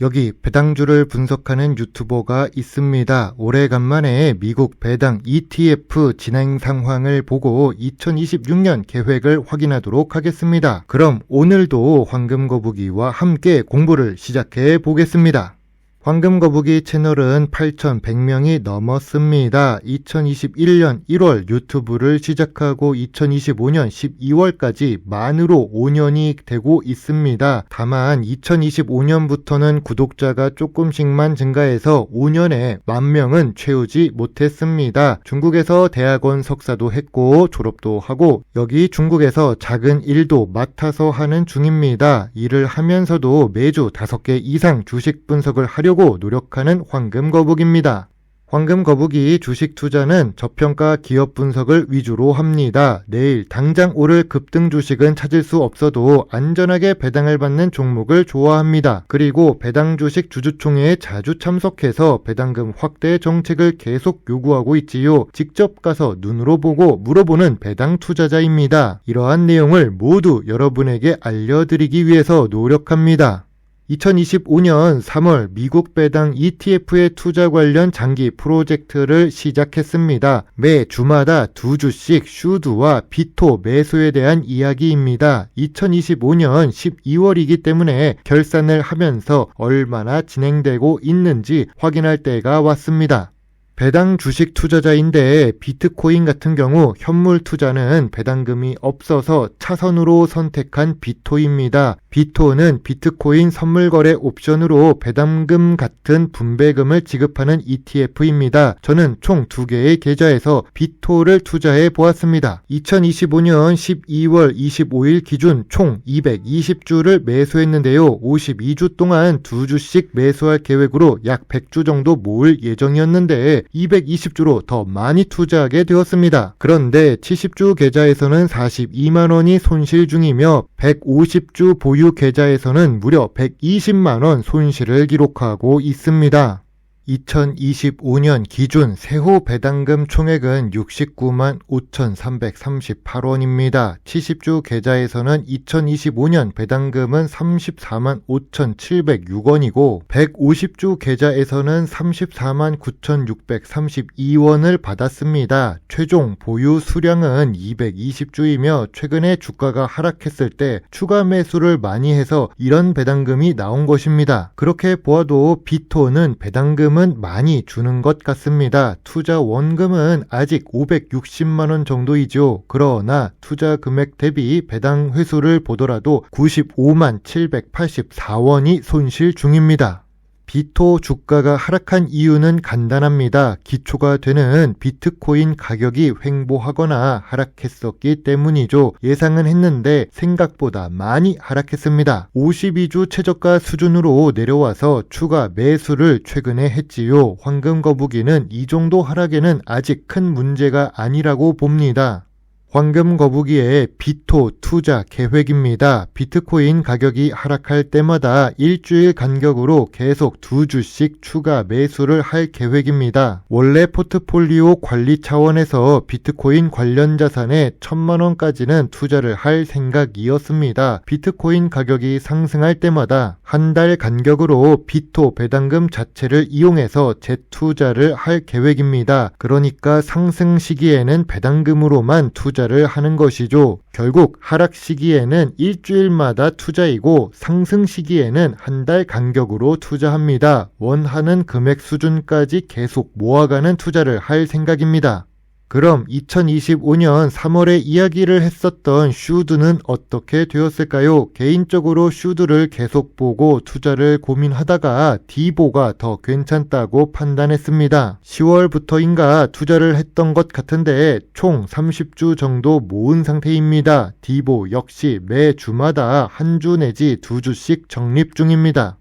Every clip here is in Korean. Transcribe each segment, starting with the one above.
여기 배당주를 분석하는 유튜버가 있습니다. 오래간만에 미국 배당 ETF 진행 상황을 보고 2026년 계획을 확인하도록 하겠습니다. 그럼 오늘도 황금거북이와 함께 공부를 시작해 보겠습니다. 황금거북이 채널은 8,100명이 넘었습니다. 2021년 1월 유튜브를 시작하고 2025년 12월까지 만으로 5년이 되고 있습니다. 다만 2025년부터는 구독자가 조금씩만 증가해서 5년에 10,000명은 채우지 못했습니다. 중국에서 대학원 석사도 했고 졸업도 하고 여기 중국에서 작은 일도 맡아서 하는 중입니다. 일을 하면서도 매주 5개 이상 주식 분석을 하려고 노력하는 황금거북입니다. 황금거북이 주식 투자는 저평가 기업 분석을 위주로 합니다. 내일 당장 오를 급등 주식은 찾을 수 없어도 안전하게 배당을 받는 종목을 좋아합니다. 그리고 배당 주식 주주총회에 자주 참석해서 배당금 확대 정책을 계속 요구하고 있지요. 직접 가서 눈으로 보고 물어보는 배당 투자자입니다. 이러한 내용을 모두 여러분에게 알려드리기 위해서 노력합니다. 2025년 3월 미국 배당 ETF의 투자 관련 장기 프로젝트를 시작했습니다. 매 주마다 2주씩 슈드와 비토 매수에 대한 이야기입니다. 2025년 12월이기 때문에 결산을 하면서 얼마나 진행되고 있는지 확인할 때가 왔습니다. 배당 주식 투자자인데 비트코인 같은 경우 현물 투자는 배당금이 없어서 차선으로 선택한 비토입니다. 비토는 비트코인 선물거래 옵션으로 배당금 같은 분배금을 지급하는 ETF입니다. 저는 총 2개의 계좌에서 비토를 투자해 보았습니다. 2025년 12월 25일 기준 총 220주를 매수했는데요. 52주 동안 2주씩 매수할 계획으로 약 100주 정도 모을 예정이었는데 220주로 더 많이 투자하게 되었습니다. 그런데 70주 계좌에서는 42만원이 손실 중이며 150주 보유 계좌에서는 무려 120만원 손실을 기록하고 있습니다. 2025년 기준 세후 배당금 총액은 69만 5,338원입니다. 70주 계좌에서는 2025년 배당금은 34만 5,706원이고 150주 계좌에서는 34만 9,632원을 받았습니다. 최종 보유 수량은 220주이며 최근에 주가가 하락했을 때 추가 매수를 많이 해서 이런 배당금이 나온 것입니다. 그렇게 보아도 비토는 배당금 은 많이 주는 것 같습니다. 투자 원금은 아직 560만원 정도이죠. 그러나 투자 금액 대비 배당 회수를 보더라도 95만 784원이 손실 중입니다. 비토 주가가 하락한 이유는 간단합니다. 기초가 되는 비트코인 가격이 횡보하거나 하락했었기 때문이죠. 예상은 했는데 생각보다 많이 하락했습니다. 52주 최저가 수준으로 내려와서 추가 매수를 최근에 했지요. 황금거북이는 이 정도 하락에는 아직 큰 문제가 아니라고 봅니다. 황금거북이의 비토 투자 계획입니다. 비트코인 가격이 하락할 때마다 일주일 간격으로 계속 2주씩 추가 매수를 할 계획입니다. 원래 포트폴리오 관리 차원에서 비트코인 관련 자산에 1,000만원까지는 투자를 할 생각이었습니다. 비트코인 가격이 상승할 때마다 한 달 간격으로 비토 배당금 자체를 이용해서 재투자를 할 계획입니다. 그러니까 상승 시기에는 배당금으로만 투자를 하는 것이죠. 결국 하락 시기에는 일주일마다 투자이고 상승 시기에는 한 달 간격으로 투자합니다. 원하는 금액 수준까지 계속 모아가는 투자를 할 생각입니다. 그럼 2025년 3월에 이야기를 했었던 슈드는 어떻게 되었을까요? 개인적으로 슈드를 계속 보고 투자를 고민하다가 디보가 더 괜찮다고 판단했습니다. 10월부터인가 투자를 했던 것 같은데 총 30주 정도 모은 상태입니다. 디보 역시 매 주마다 한 주 내지 2주씩 적립 중입니다.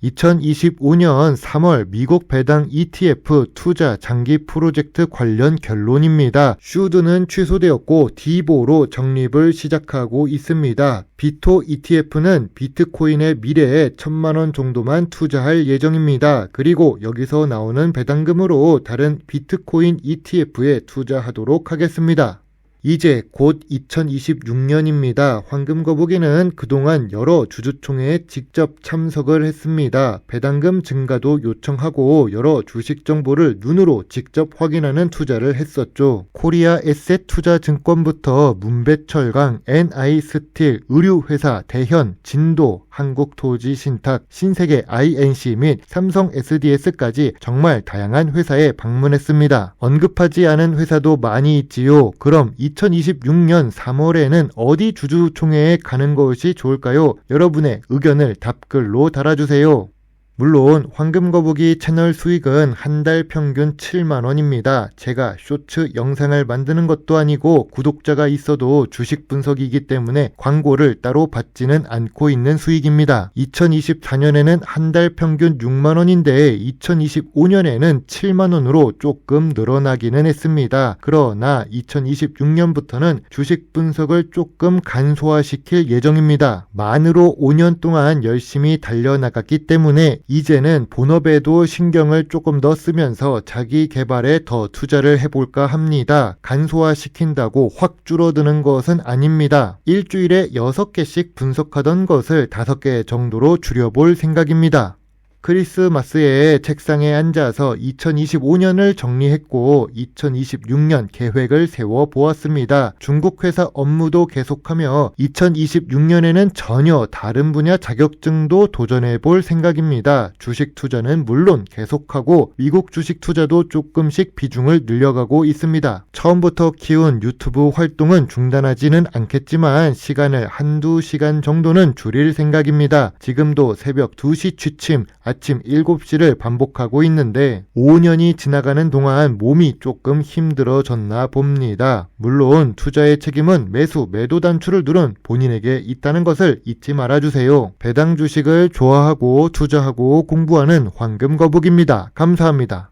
2025년 3월 미국 배당 ETF 투자 장기 프로젝트 관련 결론입니다. 슈드는 취소되었고 디보로 적립을 시작하고 있습니다. 비토 ETF는 비트코인의 미래에 1,000만원 정도만 투자할 예정입니다. 그리고 여기서 나오는 배당금으로 다른 비트코인 ETF에 투자하도록 하겠습니다. 이제 곧 2026년입니다. 황금거북이는 그동안 여러 주주총회에 직접 참석을 했습니다. 배당금 증가도 요청하고 여러 주식 정보를 눈으로 직접 확인하는 투자를 했었죠. 코리아 에셋 투자증권부터 문배철강, NI스틸, 의류회사 대현, 진도, 한국토지신탁, 신세계 INC 및 삼성 SDS까지 정말 다양한 회사에 방문했습니다. 언급하지 않은 회사도 많이 있지요. 그럼 2026년 3월에는 어디 주주총회에 가는 것이 좋을까요? 여러분의 의견을 답글로 달아주세요. 물론 황금거북이 채널 수익은 한 달 평균 7만원입니다. 제가 쇼츠 영상을 만드는 것도 아니고 구독자가 있어도 주식 분석이기 때문에 광고를 따로 받지는 않고 있는 수익입니다. 2024년에는 한 달 평균 6만원인데 2025년에는 7만원으로 조금 늘어나기는 했습니다. 그러나 2026년부터는 주식 분석을 조금 간소화시킬 예정입니다. 만으로 5년 동안 열심히 달려나갔기 때문에 이제는 본업에도 신경을 조금 더 쓰면서 자기 개발에 더 투자를 해볼까 합니다. 간소화시킨다고 확 줄어드는 것은 아닙니다. 일주일에 6개씩 분석하던 것을 5개 정도로 줄여볼 생각입니다. 크리스마스에 책상에 앉아서 2025년을 정리했고 2026년 계획을 세워보았습니다. 중국 회사 업무도 계속하며 2026년에는 전혀 다른 분야 자격증도 도전해볼 생각입니다. 주식 투자는 물론 계속하고 미국 주식 투자도 조금씩 비중을 늘려가고 있습니다. 처음부터 키운 유튜브 활동은 중단하지는 않겠지만 시간을 한두 시간 정도는 줄일 생각입니다. 지금도 새벽 2시 취침, 아침 7시를 반복하고 있는데 5년이 지나가는 동안 몸이 조금 힘들어졌나 봅니다. 물론 투자의 책임은 매수, 매도 단추를 누른 본인에게 있다는 것을 잊지 말아주세요. 배당 주식을 좋아하고 투자하고 공부하는 황금거북입니다. 감사합니다.